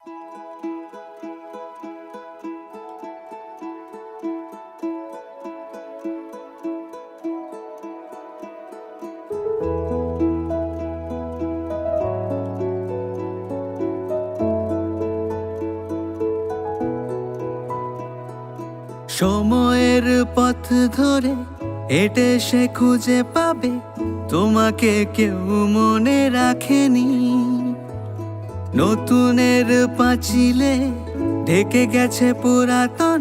সময়ের পথ ধরে হেঁটে সে খুঁজে পাবে তোমাকে কেউ মনে রাখেনি। নতুনের পাঁচিলে ঢেকে গেছে পুরাতন,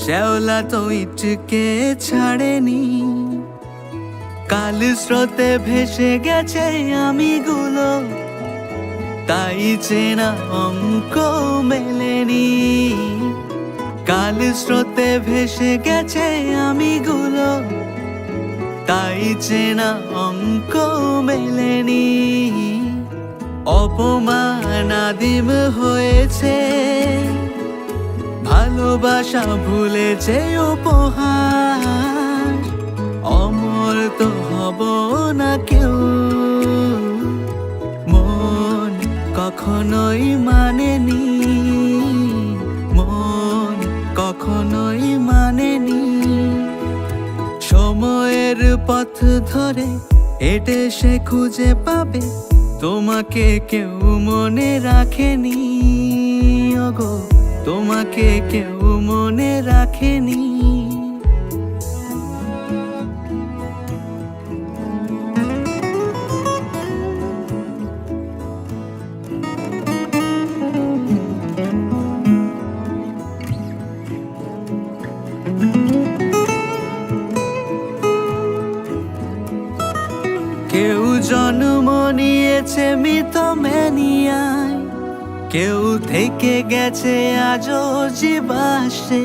শ্যাওলা তো ইটকে ছাড়েনি। কাল স্রোতে ভেসে গেছে আমিগুলো, তাই চেনা অঙ্ক মেলেনি। কাল স্রোতে ভেসে গেছে আমিগুলো, তাই চেনা অঙ্ক মেলেনি। অপমান আদিম হয়েছে, ভালোবাসা ভুলেছে উপহার। অমর তো হব না কেউ, মন কখনোই মানেনি, মন কখনোই মানেনি। সময়ের পথ ধরে হেঁটে সে খুঁজে পাবে তোমাকে কেউ মনে রাখেনি। ওগো, তোমাকে কেউ মনে রাখেনি। কেউ জন্ম নিয়েছে মিথমেনিয়ায়, কেউ থেকে গেছে আজও জীবাশ্মে।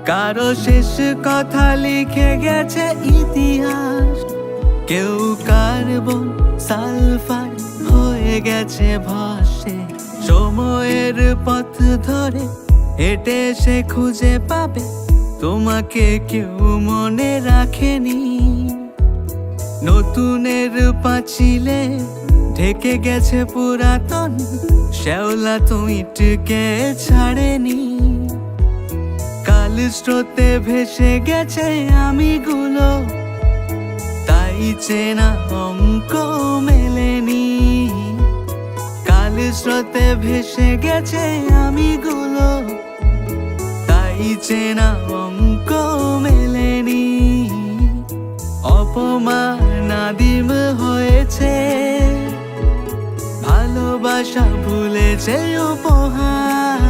কারো শেষ কথা লিখে গেছে ইতিহাস, কেউ কার্বন সালফার হয়ে গেছে ভাসে। সময়ের পথ ধরে হেঁটে সে খুঁজে পাবে তোমাকে কেউ মনে রাখেনি। নতুনের পাঁচিলে ঢেকে গেছে পুরাতন, শ্যাওলা তো ইটকে ছাড়েনি। কাল স্রোতে ভেসে গেছে আমিগুলো, তাই চেনা অঙ্ক মেলেনি। কাল স্রোতে ভেসে গেছে আমিগুলো, তাই চেনা অঙ্ক মেলেনি। অপমান আদিম হয়েছে, ভালোবাসা ভুলেছে উপহার।